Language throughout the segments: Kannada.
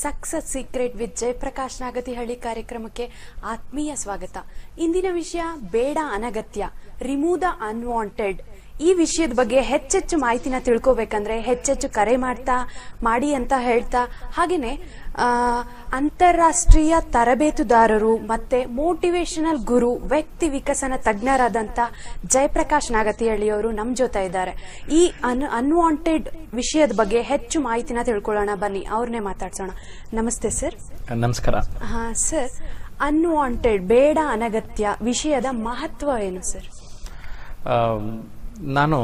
Success secret with Jayaprakash Nagathihalli ಕಾರ್ಯಕ್ರಮಕ್ಕೆ ಆತ್ಮೀಯ ಸ್ವಾಗತ. ಇಂದಿನ ವಿಷಯ ಬೇಡ ಅನಗತ್ಯ, ರಿಮೂವ್ ದ ಅನ್ವಾಂಟೆಡ್. ಈ ವಿಷಯದ ಬಗ್ಗೆ ಹೆಚ್ಚೆಚ್ಚು ಮಾಹಿತಿನ ತಿಳ್ಕೋಬೇಕಂದ್ರೆ ಹೆಚ್ಚೆಚ್ಚು ಕರೆ ಮಾಡಿ ಅಂತ ಹೇಳ್ತಾ, ಹಾಗೇನೆ ಅಂತಾರಾಷ್ಟ್ರೀಯ ತರಬೇತುದಾರರು ಮತ್ತೆ ಮೋಟಿವೇಶನಲ್ ಗುರು, ವ್ಯಕ್ತಿ ವಿಕಸನ ತಜ್ಞರಾದಂತ ಜಯಪ್ರಕಾಶ್ ನಾಗತಿಹಳ್ಳಿಯವರು ನಮ್ ಜೊತೆ ಇದ್ದಾರೆ. ಈ ಅನ್ವಾಂಟೆಡ್ ವಿಷಯದ ಬಗ್ಗೆ ಹೆಚ್ಚು ಮಾಹಿತಿನ ತಿಳ್ಕೊಳ್ಳೋಣ, ಬನ್ನಿ ಅವ್ರನ್ನೇ ಮಾತಾಡ್ಸೋಣ. ನಮಸ್ತೆ ಸರ್. ನಮಸ್ಕಾರ. ಹಾ ಸರ್, ಅನ್ವಾಂಟೆಡ್ ಬೇಡ ಅನಗತ್ಯ ವಿಷಯದ ಮಹತ್ವ ಏನು ಸರ್? ನಾನು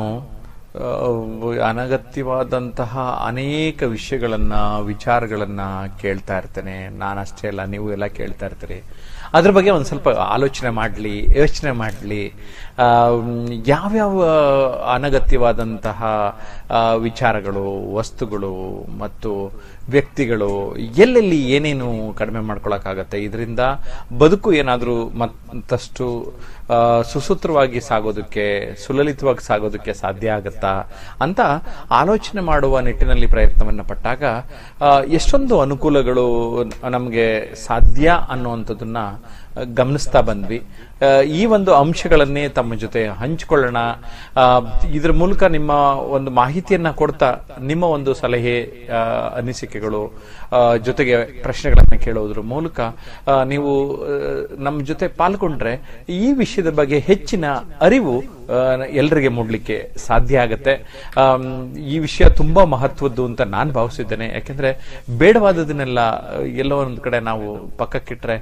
ಅನಗತ್ಯವಾದಂತಹ ಅನೇಕ ವಿಷಯಗಳನ್ನ, ವಿಚಾರಗಳನ್ನ ಕೇಳ್ತಾ ಇರ್ತೇನೆ. ನಾನಷ್ಟೇ ಅಲ್ಲ, ನೀವು ಎಲ್ಲ ಕೇಳ್ತಾ ಇರ್ತೀರಿ. ಅದ್ರ ಬಗ್ಗೆ ಒಂದ್ ಸ್ವಲ್ಪ ಯೋಚನೆ ಮಾಡಲಿ. ಯಾವ್ಯಾವ ಅನಗತ್ಯವಾದಂತಹ ವಿಚಾರಗಳು, ವಸ್ತುಗಳು ಮತ್ತು ವ್ಯಕ್ತಿಗಳು ಎಲ್ಲೆಲ್ಲಿ ಏನೇನು ಕಡಿಮೆ ಮಾಡ್ಕೊಳಕ್ಕಾಗತ್ತೆ, ಇದರಿಂದ ಬದುಕು ಏನಾದ್ರೂ ಮತ್ತಷ್ಟು ಸುಸೂತ್ರವಾಗಿ ಸಾಗೋದಕ್ಕೆ, ಸುಲಲಿತವಾಗಿ ಸಾಗೋದಕ್ಕೆ ಸಾಧ್ಯ ಆಗತ್ತಾ ಅಂತ ಆಲೋಚನೆ ಮಾಡುವ ನಿಟ್ಟಿನಲ್ಲಿ ಪ್ರಯತ್ನವನ್ನ ಪಟ್ಟಾಗ ಎಷ್ಟೊಂದು ಅನುಕೂಲಗಳು ನಮಗೆ ಸಾಧ್ಯ ಅನ್ನುವಂಥದ್ದನ್ನ ಗಮನಿಸ್ತಾ ಬಂದ್ವಿ. ಈ ಒಂದು ಅಂಶಗಳನ್ನೇ ತಮ್ಮ ಜೊತೆ ಹಂಚಿಕೊಳ್ಳೋಣ. ಇದ್ರ ಮೂಲಕ ನಿಮ್ಮ ಒಂದು ಮಾಹಿತಿಯನ್ನ ಕೊಡ್ತಾ, ನಿಮ್ಮ ಒಂದು ಸಲಹೆ, ಅನಿಸಿಕೆಗಳು ಜೊತೆಗೆ ಪ್ರಶ್ನೆಗಳನ್ನ ಕೇಳೋದ್ರ ಮೂಲಕ ನೀವು ನಮ್ಮ ಜೊತೆ ಪಾಲ್ಗೊಂಡ್ರೆ ಈ ವಿಷಯದ ಬಗ್ಗೆ ಹೆಚ್ಚಿನ ಅರಿವು ಎಲ್ಲರಿಗೆ ಮೂಡ್ಲಿಕ್ಕೆ ಸಾಧ್ಯ ಆಗತ್ತೆ. ಈ ವಿಷಯ ತುಂಬಾ ಮಹತ್ವದ್ದು ಅಂತ ನಾನು ಭಾವಿಸಿದ್ದೇನೆ. ಯಾಕೆಂದ್ರೆ ಬೇಡವಾದದನ್ನೆಲ್ಲ ಎಲ್ಲೋ ಒಂದ್ ಕಡೆ ನಾವು ಪಕ್ಕಕ್ಕಿಟ್ರೆ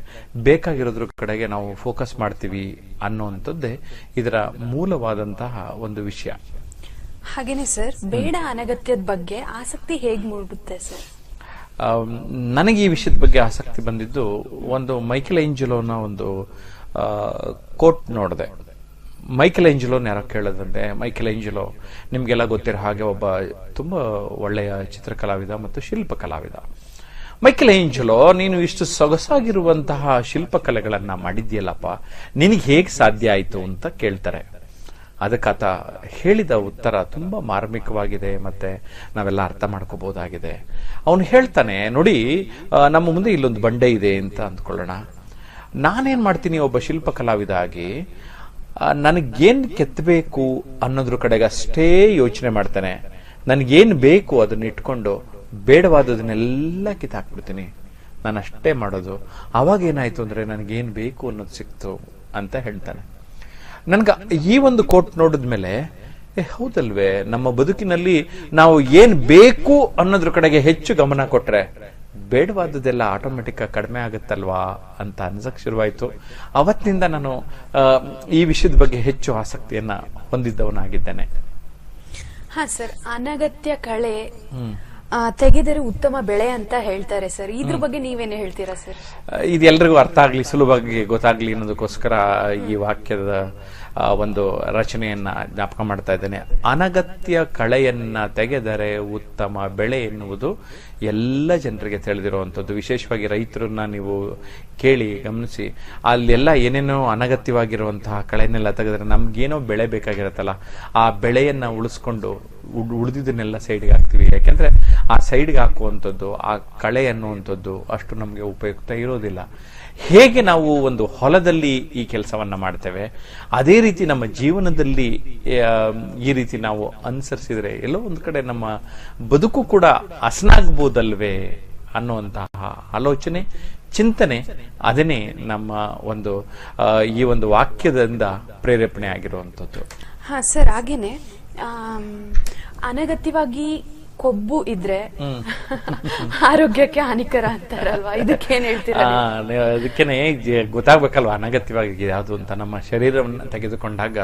ಬೇಕಾಗಿರೋದ್ರ ಕಡೆಗೆ ನಾವು ಫೋಕಸ್ ಮಾಡ್ತೀವಿ ಅನ್ನುವಂಥದ್ದೇ ಇದರ ಮೂಲವಾದಂತಹ ಒಂದು ವಿಷಯ. ಹಾಗೇನೆ ಸರ್, ಬೇಡ ಅನಗತ್ಯದ ಬಗ್ಗೆ ಆಸಕ್ತಿ ಹೇಗ್ ಮೂಡುತ್ತೆ ಸರ್? ನನಗೆ ಈ ವಿಷಯದ ಬಗ್ಗೆ ಆಸಕ್ತಿ ಬಂದಿದ್ದು ಒಂದು ಮೈಕೆಲ್ ಏಂಜಲೋನ ಒಂದು ಕೋಟ್ ನೋಡಿದೆ. ಮೈಕೆಲ್ ಏಂಜಲೋನ್ ಯಾರೋ ಕೇಳೋದಂತೆ. ಮೈಕೆಲ್ ಏಂಜಲೋ ನಿಮ್ಗೆಲ್ಲ ಗೊತ್ತಿರೋ ಹಾಗೆ ಒಬ್ಬ ತುಂಬಾ ಒಳ್ಳೆಯ ಚಿತ್ರಕಲಾವಿದ ಮತ್ತು ಶಿಲ್ಪ ಕಲಾವಿದ. ಮೈಕೆಲ್ ಏಂಜಲೋ, ನೀನು ಇಷ್ಟು ಸೊಗಸಾಗಿರುವಂತಹ ಶಿಲ್ಪಕಲೆಗಳನ್ನ ಮಾಡಿದ್ಯಲ್ಲಪ್ಪ, ನಿನಗೆ ಹೇಗೆ ಸಾಧ್ಯ ಆಯ್ತು ಅಂತ ಕೇಳ್ತಾರೆ. ಅದಕ್ಕಾತ ಹೇಳಿದ ಉತ್ತರ ತುಂಬಾ ಮಾರ್ಮಿಕವಾಗಿದೆ, ಮತ್ತೆ ನಾವೆಲ್ಲ ಅರ್ಥ ಮಾಡ್ಕೋಬಹುದಾಗಿದೆ. ಅವನು ಹೇಳ್ತಾನೆ, ನೋಡಿ, ನಮ್ಮ ಮುಂದೆ ಇಲ್ಲೊಂದು ಬಂಡೆ ಇದೆ ಅಂತ ಅಂದ್ಕೊಳ್ಳೋಣ. ನಾನೇನ್ ಮಾಡ್ತೀನಿ, ಒಬ್ಬ ಶಿಲ್ಪ ಕಲಾವಿದ ಆಗಿ ನನಗೇನ್ ಕೆತ್ತಬೇಕು ಅನ್ನೋದ್ರ ಕಡೆಗೆ ಅಷ್ಟೇ ಯೋಚನೆ ಮಾಡ್ತಾನೆ. ನನಗೇನ್ ಬೇಕು ಅದನ್ನ ಇಟ್ಕೊಂಡು ಬೇಡವಾದದನ್ನೆಲ್ಲ ಕಿತ್ತಾಕ್ಬಿಡ್ತೀನಿ. ನಾನು ಅಷ್ಟೇ ಮಾಡೋದು. ಅವಾಗ ಏನಾಯ್ತು ಅಂದ್ರೆ ನನಗೇನ್ ಬೇಕು ಅನ್ನೋದು ಸಿಕ್ತು ಅಂತ ಹೇಳ್ತಾನೆ. ನನ್ಗ ಈ ಒಂದು ಕೋಟ್ ನೋಡಿದ್ಮೇಲೆ ಹೌದಲ್ವೇ, ನಮ್ಮ ಬದುಕಿನಲ್ಲಿ ನಾವು ಏನ್ ಬೇಕು ಅನ್ನೋದ್ರ ಕಡೆಗೆ ಹೆಚ್ಚು ಗಮನ ಕೊಟ್ರೆ ಬೇಡವಾದದೆಲ್ಲ ಆಟೋಮೆಟಿಕ್ ಆಗಿ ಕಡಿಮೆ ಆಗುತ್ತಲ್ವಾ ಅಂತ ಅನ್ಸಕ್ ಶುರುವಾಯ್ತು. ಅವತ್ತಿನಿಂದ ನಾನು ಈ ವಿಷಯದ ಬಗ್ಗೆ ಹೆಚ್ಚು ಆಸಕ್ತಿಯನ್ನ ಹೊಂದಿದ್ದವನಾಗಿದ್ದೇನೆ. ಹಾ ಸರ್, ಅನಗತ್ಯ ಕಳೆ ತೆಗೆದರೆ ಉತ್ತಮ ಬೆಳೆ ಅಂತ ಹೇಳ್ತಾರೆ ಸರ್. ಇದ್ರ ಬಗ್ಗೆ ನೀವೇನು ಹೇಳ್ತೀರಾ ಸರ್? ಇದೆಲ್ಲರಿಗೂ ಅರ್ಥ ಆಗ್ಲಿ, ಸುಲಭವಾಗಿ ಗೊತ್ತಾಗ್ಲಿ ಅನ್ನೋದಕ್ಕೋಸ್ಕರ ಈ ವಾಕ್ಯದ ಒಂದು ರಚನೆಯನ್ನ ಜ್ಞಾಪಕ ಮಾಡ್ತಾ ಇದ್ದೇನೆ. ಅನಗತ್ಯ ಕಳೆಯನ್ನ ತೆಗೆದರೆ ಉತ್ತಮ ಬೆಳೆ ಎನ್ನುವುದು ಎಲ್ಲ ಜನರಿಗೆ ತಿಳಿದಿರುವಂಥದ್ದು. ವಿಶೇಷವಾಗಿ ರೈತರನ್ನ ನೀವು ಕೇಳಿ ಗಮನಿಸಿ, ಅಲ್ಲೆಲ್ಲ ಏನೇನೋ ಅನಗತ್ಯವಾಗಿರುವಂತಹ ಕಳೆನೆಲ್ಲ ತೆಗೆದ್ರೆ ನಮ್ಗೇನೋ ಬೆಳೆ ಬೇಕಾಗಿರತ್ತಲ್ಲ, ಆ ಬೆಳೆಯನ್ನ ಉಳಿಸ್ಕೊಂಡು ಉಳಿದಿದ್ದನ್ನೆಲ್ಲ ಸೈಡ್ಗೆ ಹಾಕ್ತಿವಿ. ಯಾಕೆಂದ್ರೆ ಆ ಸೈಡ್ಗೆ ಹಾಕುವಂಥದ್ದು, ಆ ಕಳೆ ಅನ್ನುವಂಥದ್ದು ಅಷ್ಟು ನಮ್ಗೆ ಉಪಯುಕ್ತ ಇರೋದಿಲ್ಲ. ಹೇಗೆ ನಾವು ಒಂದು ಹೊಲದಲ್ಲಿ ಈ ಕೆಲಸವನ್ನ ಮಾಡ್ತೇವೆ, ಅದೇ ರೀತಿ ನಮ್ಮ ಜೀವನದಲ್ಲಿ ಈ ರೀತಿ ನಾವು ಅನುಸರಿಸಿದ್ರೆ ಎಲ್ಲೋ ಒಂದು ಕಡೆ ನಮ್ಮ ಬದುಕು ಕೂಡ ಹಸನಾಗಬಹುದಲ್ವೇ ಅನ್ನುವಂತಹ ಆಲೋಚನೆ, ಚಿಂತನೆ, ಅದನ್ನೇ ನಮ್ಮ ಒಂದು ಈ ಒಂದು ವಾಕ್ಯದಿಂದ ಪ್ರೇರೇಪಣೆ ಆಗಿರುವಂತದ್ದು. ಹಾ ಸರ್, ಹಾಗೇನೆ ಅನಗತ್ಯವಾಗಿ ಕೊಬ್ಬು ಇದ್ರೆ ಆರೋಗ್ಯಕ್ಕೆ ಹಾನಿಕರ ಅಂತಾರಲ್ವಾ, ಇದಕ್ಕೇನ್ ಹೇಳ್ತೀರಾ? ಅದಕ್ಕೇನೆ ಗೊತ್ತಾಗ್ಬೇಕಲ್ವಾ ಅನಗತ್ಯವಾಗಿ ಯಾವುದು ಅಂತ. ನಮ್ಮ ಶರೀರವನ್ನ ತೆಗೆದುಕೊಂಡಾಗ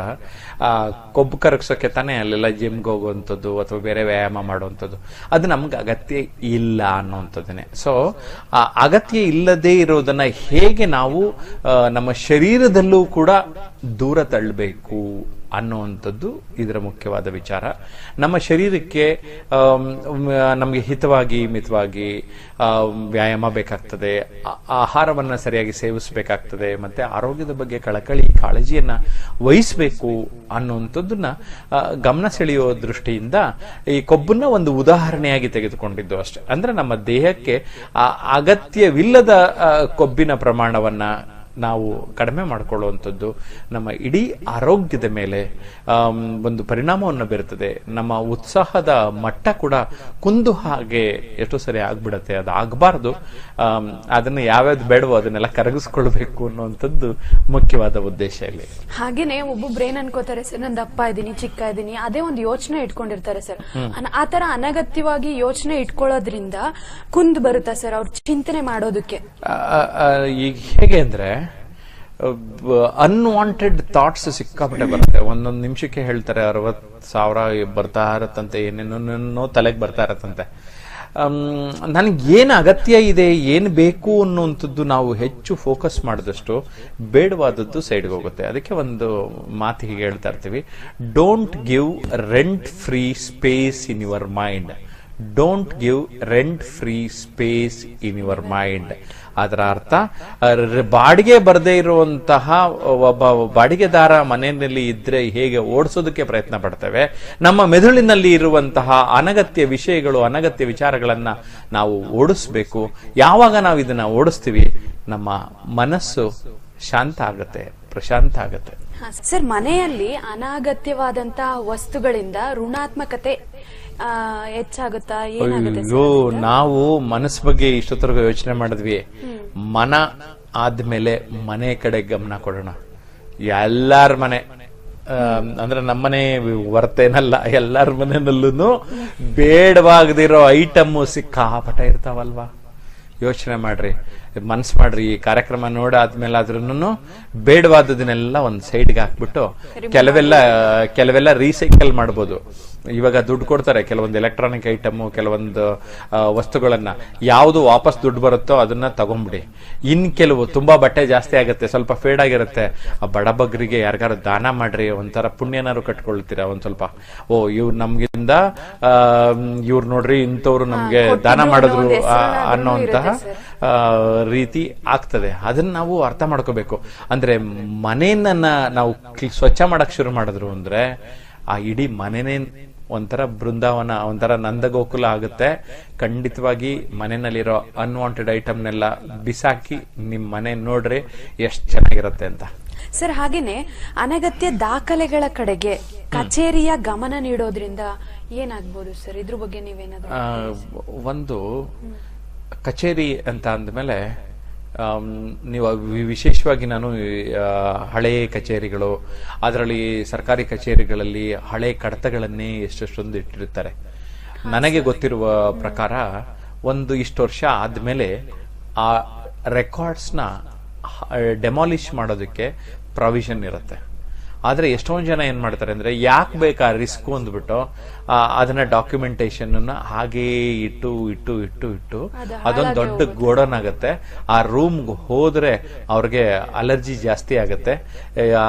ಕೊಬ್ಬು ಕರಗಿಸೋಕೆ ತಾನೇ ಅಲ್ಲೆಲ್ಲ ಜಿಮ್ಗೆ ಹೋಗುವಂಥದ್ದು ಅಥವಾ ಬೇರೆ ವ್ಯಾಯಾಮ ಮಾಡುವಂಥದ್ದು, ಅದು ನಮ್ಗೆ ಅಗತ್ಯ ಇಲ್ಲ ಅನ್ನುವಂಥದ್ದನ್ನೇ. ಸೊ ಅಗತ್ಯ ಇಲ್ಲದೆ ಇರೋದನ್ನ ಹೇಗೆ ನಾವು ನಮ್ಮ ಶರೀರದಲ್ಲೂ ಕೂಡ ದೂರ ತಳ್ಳಬೇಕು ಅನ್ನುವಂಥದ್ದು ಇದರ ಮುಖ್ಯವಾದ ವಿಚಾರ. ನಮ್ಮ ಶರೀರಕ್ಕೆ ನಮಗೆ ಹಿತವಾಗಿ ಮಿತವಾಗಿ ವ್ಯಾಯಾಮ ಬೇಕಾಗ್ತದೆ, ಆಹಾರವನ್ನ ಸರಿಯಾಗಿ ಸೇವಿಸಬೇಕಾಗ್ತದೆ, ಮತ್ತೆ ಆರೋಗ್ಯದ ಬಗ್ಗೆ ಕಾಳಜಿಯನ್ನ ವಹಿಸಬೇಕು ಅನ್ನುವಂಥದ್ದನ್ನ ಗಮನ ಸೆಳೆಯುವ ದೃಷ್ಟಿಯಿಂದ ಈ ಕೊಬ್ಬನ್ನ ಒಂದು ಉದಾಹರಣೆಯಾಗಿ ತೆಗೆದುಕೊಂಡಿದ್ದು ಅಷ್ಟೇ. ಅಂದ್ರೆ ನಮ್ಮ ದೇಹಕ್ಕೆ ಅಗತ್ಯವಿಲ್ಲದ ಕೊಬ್ಬಿನ ಪ್ರಮಾಣವನ್ನ ನಾವು ಕಡಿಮೆ ಮಾಡಿಕೊಳ್ಳುವಂಥದ್ದು ನಮ್ಮ ಇಡೀ ಆರೋಗ್ಯದ ಮೇಲೆ ಒಂದು ಪರಿಣಾಮವನ್ನು ಬೀರುತ್ತದೆ. ನಮ್ಮ ಉತ್ಸಾಹದ ಮಟ್ಟ ಕೂಡ ಕುಂದು ಹಾಗೆ ಎಷ್ಟೋ ಸರಿ ಆಗ್ಬಿಡತ್ತೆ. ಅದು ಆಗಬಾರ್ದು. ಅದನ್ನ ಯಾವ್ಯಾವ್ದು ಬೇಡವೋ ಅದನ್ನೆಲ್ಲ ಕರಗಿಸ್ಕೊಳ್ಬೇಕು ಅನ್ನುವಂಥದ್ದು ಮುಖ್ಯವಾದ ಉದ್ದೇಶ ಇಲ್ಲಿ. ಹಾಗೇನೆ ಒಬ್ಬೊಬ್ರು ಏನ್ ಅನ್ಕೋತಾರೆ ಸರ್, ನಾನು ದಪ್ಪ ಇದ್ದೀನಿ, ಚಿಕ್ಕ ಇದ್ದೀನಿ, ಅದೇ ಒಂದು ಯೋಚನೆ ಇಟ್ಕೊಂಡಿರ್ತಾರೆ ಸರ್. ಆತರ ಅನಗತ್ಯವಾಗಿ ಯೋಚನೆ ಇಟ್ಕೊಳ್ಳೋದ್ರಿಂದ ಕುಂದು ಬರುತ್ತಾ ಸರ್ ಅವ್ರ ಚಿಂತನೆ ಮಾಡೋದಕ್ಕೆ? ಈಗ ಹೇಗೆ ಅಂದ್ರೆ ಅನ್ವಾಂಟೆಡ್ ಥಾಟ್ಸ್ ಸಿಕ್ಕಾಪಟ್ಟೆ ಬರುತ್ತೆ. ಒಂದೊಂದು ನಿಮಿಷಕ್ಕೆ ಹೇಳ್ತಾರೆ 60,000 ಬರ್ತಾ ಇರತ್ತಂತೆ, ಏನೇನೋ ತಲೆಗೆ ಬರ್ತಾ ಇರತ್ತಂತೆ. ನನಗೇನು ಅಗತ್ಯ ಇದೆ, ಏನು ಬೇಕು ಅನ್ನುವಂಥದ್ದು ನಾವು ಹೆಚ್ಚು ಫೋಕಸ್ ಮಾಡಿದಷ್ಟು ಬೇಡವಾದದ್ದು ಸೈಡ್ಗೆ ಹೋಗುತ್ತೆ. ಅದಕ್ಕೆ ಒಂದು ಮಾತು ಹೀಗೆ ಹೇಳ್ತಾ ಇರ್ತೀವಿ, don't give rent free space in your mind. Don't give rent free space in your mind. ಅದರ ಅರ್ಥ, ಬಾಡಿಗೆ ಬರದೇ ಇರುವಂತಹ ಒಬ್ಬ ಬಾಡಿಗೆದಾರ ಮನೆಯಲ್ಲಿ ಇದ್ರೆ ಹೇಗೆ ಓಡಿಸೋದಕ್ಕೆ ಪ್ರಯತ್ನ ಪಡ್ತೇವೆ, ನಮ್ಮ ಮೆದುಳಿನಲ್ಲಿ ಇರುವಂತಹ ಅನಗತ್ಯ ವಿಷಯಗಳು, ಅನಗತ್ಯ ವಿಚಾರಗಳನ್ನ ನಾವು ಓಡಿಸ್ಬೇಕು. ಯಾವಾಗ ನಾವು ಇದನ್ನ ಓಡಿಸ್ತೀವಿ, ನಮ್ಮ ಮನಸ್ಸು ಶಾಂತ ಆಗತ್ತೆ, ಪ್ರಶಾಂತ ಆಗತ್ತೆ. ಸರ್, ಮನೆಯಲ್ಲಿ ಅನಾಗತ್ಯವಾದಂತಹ ವಸ್ತುಗಳಿಂದ ಋಣಾತ್ಮಕತೆ ಹೆಚ್ಚಾಗುತ್ತಾ? ಅಯ್ಯೋ, ನಾವು ಮನಸ್ಸು ಬಗ್ಗೆ ಇಷ್ಟೊತ್ತರೆಗೂ ಯೋಚನೆ ಮಾಡಿದ್ವಿ. ಮನ ಆದ್ಮೇಲೆ ಮನೆ ಕಡೆ ಗಮನ ಕೊಡೋಣ. ಎಲ್ಲಾರ ಮನೆ ಅಂದ್ರೆ ನಮ್ಮನೆ ವರ್ತೇನಲ್ಲ, ಎಲ್ಲಾರ ಮನೆಯಲ್ಲೂ ಬೇಡವಾಗದಿರೋ ಐಟಮ್ ಸಿಕ್ಕಾಪಟ ಇರ್ತಾವಲ್ವಾ. ಯೋಚನೆ ಮಾಡ್ರಿ, ಮನ್ಸು ಮಾಡ್ರಿ. ಈ ಕಾರ್ಯಕ್ರಮ ನೋಡಾದ್ಮೇಲೆ ಆದ್ರೂ ಬೇಡವಾದದನ್ನೆಲ್ಲ ಒಂದ್ ಸೈಡ್ಗೆ ಹಾಕ್ಬಿಟ್ಟು ಕೆಲವೆಲ್ಲ ರೀಸೈಕಲ್ ಮಾಡ್ಬೋದು. ಇವಾಗ ದುಡ್ಡು ಕೊಡ್ತಾರೆ ಕೆಲವೊಂದು ಎಲೆಕ್ಟ್ರಾನಿಕ್ ಐಟಮ್, ಕೆಲವೊಂದು ವಸ್ತುಗಳನ್ನ, ಯಾವುದು ವಾಪಸ್ ದುಡ್ಡು ಬರುತ್ತೋ ಅದನ್ನ ತಗೊಂಡ್ಬಿಡಿ. ಇನ್ ಕೆಲವು ತುಂಬಾ ಬಟ್ಟೆ ಜಾಸ್ತಿ ಆಗುತ್ತೆ, ಸ್ವಲ್ಪ ಫೇಡ್ ಆಗಿರುತ್ತೆ, ಆ ಬಡಬಗ್ರಿಗೆ ಯಾರಿಗಾರು ದಾನ ಮಾಡ್ರಿ, ಒಂಥರ ಪುಣ್ಯನಾರು ಕಟ್ಕೊಳ್ತೀರಾ ಒಂದ್ ಸ್ವಲ್ಪ. ಇವ್ರು ನಮ್ಗಿಂದ ಇವ್ರು ನೋಡ್ರಿ ಇಂಥವ್ರು ನಮ್ಗೆ ದಾನ ಮಾಡಿದ್ರು ಅನ್ನೋಂತಹ ರೀತಿ ಆಗ್ತದೆ. ಅದನ್ನ ನಾವು ಅರ್ಥ ಮಾಡ್ಕೋಬೇಕು. ಅಂದ್ರೆ ಮನೆಯನ್ನ ನಾವು ಸ್ವಚ್ಛ ಮಾಡಕ್ ಶುರು ಮಾಡಿದ್ರು ಅಂದ್ರೆ ಆ ಇಡೀ ಮನೆನೇ ಒಂಥರ ಬೃಂದಾವನ, ಒಂಥರ ನಂದಗೋಕುಲ ಆಗುತ್ತೆ. ಖಂಡಿತವಾಗಿ ಮನೆಯಲ್ಲಿರೋ ಅನ್ವಾಂಟೆಡ್ ಐಟಮ್ನೆಲ್ಲ ಬಿಸಾಕಿ ನಿಮ್ ಮನೆ ನೋಡ್ರಿ ಎಷ್ಟು ಚೆನ್ನಾಗಿರುತ್ತೆ ಅಂತ. ಸರ್, ಹಾಗೇನೆ ಅನಗತ್ಯ ದಾಖಲೆಗಳ ಕಡೆಗೆ ಕಚೇರಿಯ ಗಮನ ನೀಡೋದ್ರಿಂದ ಏನಾಗ್ಬೋದು ಸರ್? ಇದ್ರ ಬಗ್ಗೆ ನೀವೇನಾದ್ರು? ಒಂದು ಕಚೇರಿ ಅಂತ ಅಂದ್ಮೇಲೆ ನೀವು ವಿಶೇಷವಾಗಿ ನಾನು ಹಳೆ ಕಚೇರಿಗಳು, ಅದರಲ್ಲಿ ಸರ್ಕಾರಿ ಕಚೇರಿಗಳಲ್ಲಿ ಹಳೆ ಕಡತಗಳನ್ನೇ ಎಷ್ಟೊಂದು ಇಟ್ಟಿರ್ತಾರೆ. ನನಗೆ ಗೊತ್ತಿರುವ ಪ್ರಕಾರ ಇಷ್ಟು ವರ್ಷ ಆದ್ಮೇಲೆ ಆ ರೆಕಾರ್ಡ್ಸ್ನ ಡೆಮಾಲಿಷ್ ಮಾಡೋದಕ್ಕೆ ಪ್ರಾವಿಷನ್ ಇರುತ್ತೆ. ಆದ್ರೆ ಎಷ್ಟೊಂದು ಜನ ಏನ್ ಮಾಡ್ತಾರೆ ಅಂದ್ರೆ, ಯಾಕೆ ಬೇಕಾ ರಿಸ್ಕ್ ಅಂದ್ಬಿಟ್ಟು ಅದನ್ನ ಡಾಕ್ಯುಮೆಂಟೇಶನ್ ಹಾಗೇ ಇಟ್ಟು ಅದೊಂದು ದೊಡ್ಡ ಗೋಡನ್ ಆಗತ್ತೆ. ಆ ರೂಮ್ ಹೋದ್ರೆ ಅವ್ರಿಗೆ ಅಲರ್ಜಿ ಜಾಸ್ತಿ ಆಗತ್ತೆ,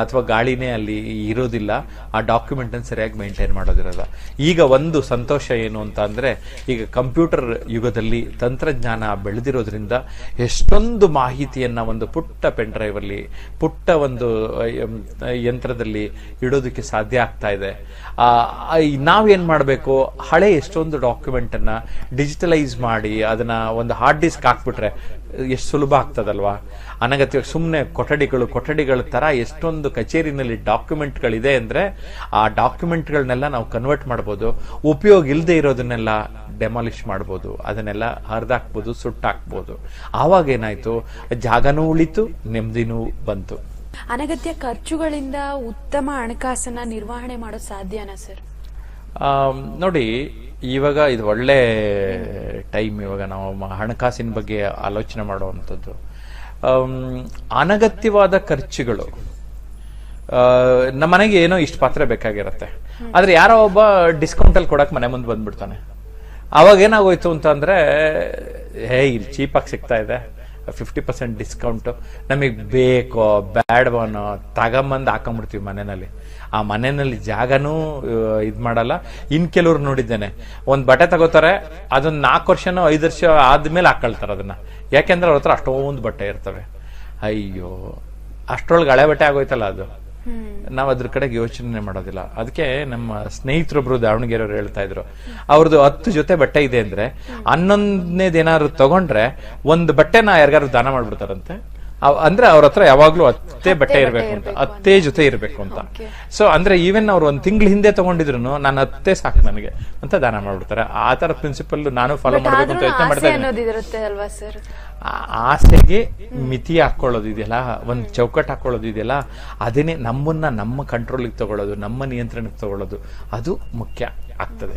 ಅಥವಾ ಗಾಳಿನೇ ಅಲ್ಲಿ ಇರೋದಿಲ್ಲ, ಆ ಡಾಕ್ಯುಮೆಂಟ್ ಅನ್ನು ಸರಿಯಾಗಿ ಮೇಂಟೈನ್ ಮಾಡೋದಿರಲ್ಲ. ಈಗ ಒಂದು ಸಂತೋಷ ಏನು ಅಂತ ಅಂದ್ರೆ, ಈಗ ಕಂಪ್ಯೂಟರ್ ಯುಗದಲ್ಲಿ ತಂತ್ರಜ್ಞಾನ ಬೆಳೆದಿರೋದ್ರಿಂದ ಎಷ್ಟೊಂದು ಮಾಹಿತಿಯನ್ನ ಒಂದು ಪುಟ್ಟ ಪೆನ್ ಡ್ರೈವ್ ಅಲ್ಲಿ, ಪುಟ್ಟ ಒಂದು ಯಂತ್ರದಲ್ಲಿ ಇಡೋದಕ್ಕೆ ಸಾಧ್ಯ ಆಗ್ತಾ ಇದೆ. ನಾವೇನ್ ಮಾಡಬೇಕು, ಹಳೆ ಎಷ್ಟೊಂದು ಡಾಕ್ಯುಮೆಂಟ್ ಅನ್ನ ಡಿಜಿಟಲೈಸ್ ಮಾಡಿ ಅದನ್ನ ಒಂದು ಹಾರ್ಡ್ ಡಿಸ್ಕ್ ಹಾಕ್ಬಿಟ್ರೆ ಎಷ್ಟು ಸುಲಭ ಆಗ್ತದಲ್ವಾ. ಅನಗತ್ಯ ಸುಮ್ಮನೆ ಕೊಠಡಿಗಳ ತರ ಎಷ್ಟೊಂದು ಕಚೇರಿನಲ್ಲಿ ಡಾಕ್ಯುಮೆಂಟ್ಗಳಿದೆ ಅಂದ್ರೆ, ಆ ಡಾಕ್ಯುಮೆಂಟ್ಗಳನ್ನೆಲ್ಲ ನಾವು ಕನ್ವರ್ಟ್ ಮಾಡ್ಬೋದು. ಉಪಯೋಗ ಇಲ್ಲದೆ ಇರೋದನ್ನೆಲ್ಲ ಡೆಮಾಲಿಷ್ ಮಾಡ್ಬೋದು, ಅದನ್ನೆಲ್ಲ ಹರಿದಾಕ್ಬೋದು, ಸುಟ್ಟಾಕ್ಬೋದು. ಆವಾಗ ಏನಾಯ್ತು, ಜಾಗನೂ ಉಳಿತು, ನೆಮ್ಮದಿನೂ ಬಂತು. ಅನಗತ್ಯ ಖರ್ಚುಗಳಿಂದ ಉತ್ತಮ ಹಣಕಾಸನ್ನ ನಿರ್ವಹಣೆ ಮಾಡೋದು ಸಾಧ್ಯನಾ ಸರ್? ನೋಡಿ, ಇವಾಗ ಇದು ಒಳ್ಳೆ ಟೈಮ್. ಇವಾಗ ನಾವು ಹಣಕಾಸಿನ ಬಗ್ಗೆ ಆಲೋಚನೆ ಮಾಡುವಂಥದ್ದು. ಅನಗತ್ಯವಾದ ಖರ್ಚುಗಳು, ನಮ್ಮ ಮನೆಗೆ ಏನೋ ಇಷ್ಟು ಪಾತ್ರೆ ಬೇಕಾಗಿರುತ್ತೆ, ಆದ್ರೆ ಯಾರೋ ಒಬ್ಬ ಡಿಸ್ಕೌಂಟ್ ಅಲ್ಲಿ ಕೊಡಕ್ ಮನೆ ಮುಂದೆ ಬಂದ್ಬಿಡ್ತಾನೆ. ಅವಾಗ ಏನಾಗೋಯ್ತು ಅಂತ ಅಂದ್ರೆ, ಇಲ್ಲಿ ಚೀಪಾಗಿ ಸಿಗ್ತಾ ಇದೆ, 50% ಡಿಸ್ಕೌಂಟ್, ನಮಗೆ ಬೇಕೋ ಬೇಡವನೋ ತಗೊಂಬಂದು ಹಾಕೊಂಡ್ಬಿಡ್ತೀವಿ ಮನೆಯಲ್ಲಿ. ಆ ಮನೆಯಲ್ಲಿ ಜಾಗನೂ ಇದ್ ಮಾಡಲ್ಲ. ಇನ್ ಕೆಲವ್ರು ನೋಡಿದ್ದೇನೆ, ಒಂದ್ ಬಟ್ಟೆ ತಗೋತಾರೆ, ಅದೊಂದ್ 4 ವರ್ಷನೋ 5 ವರ್ಷ ಆದ್ಮೇಲೆ ಹಾಕೊಳ್ತಾರೆ ಅದನ್ನ. ಯಾಕೆಂದ್ರೆ ಅವ್ರ ಹತ್ರ ಅಷ್ಟೊಂದು ಬಟ್ಟೆ ಇರ್ತವೆ. ಅಯ್ಯೋ, ಅಷ್ಟ್ರೊಳಗೆ ಹಳೆ ಬಟ್ಟೆ ಆಗೋಯ್ತಲ್ಲ ಅದು. ನಾವ್ ಅದ್ರ ಕಡೆಗೆ ಯೋಚನೆ ಮಾಡೋದಿಲ್ಲ. ಅದಕ್ಕೆ ನಮ್ಮ ಸ್ನೇಹಿತರೊಬ್ರು ದಾವಣಗೆರೆಯವ್ರು ಹೇಳ್ತಾ ಇದ್ರು, ಅವ್ರದ್ದು 10 ಜೊತೆ ಬಟ್ಟೆ ಇದೆ ಅಂದ್ರೆ 11ನೇದೇನಾದ್ರು ತಗೊಂಡ್ರೆ ಒಂದು ಬಟ್ಟೆನ ಯಾರಿಗಾರು ದಾನ ಮಾಡ್ಬಿಡ್ತಾರಂತೆ. ಅಂದ್ರೆ ಅವ್ರ ಹತ್ರ ಯಾವಾಗ್ಲೂ 10 ಬಟ್ಟೆ ಇರ್ಬೇಕು ಅಂತ, 10 ಜೊತೆ ಇರ್ಬೇಕು ಅಂತ. ಸೊ ಅಂದ್ರೆ ಈವನ್ ಅವ್ರು 1 ತಿಂಗಳ ಹಿಂದೆ ತಗೊಂಡಿದ್ರು ನಾನು 10 ಸಾಕು ನನಗೆ ಅಂತ ದಾನ ಮಾಡ್ಬಿಡ್ತಾರೆ. ಆ ತರ ಪ್ರಿನ್ಸಿಪಲ್ ನಾನು ಫಾಲೋ ಮಾಡ್ಬೇಕು ಅಂತ ಯೋಚನೆ ಮಾಡ್ತಾ ಇದ್ದೀನಿ. ಆಸೆಗೆ ಮಿತಿ ಹಾಕೊಳ್ಳೋದು ಇದೆಯಲ್ಲ, ಒಂದ್ ಚೌಕಟ್ಟು ಹಾಕೊಳ್ಳೋದು ಇದೆಯಲ್ಲ, ಅದನ್ನೇ ನಮ್ಮ ಕಂಟ್ರೋಲಿಗೆ ತಗೊಳ್ಳೋದು, ನಮ್ಮ ನಿಯಂತ್ರಣಕ್ಕೆ ತಗೊಳ್ಳೋದು, ಅದು ಮುಖ್ಯ ಆಗ್ತದೆ.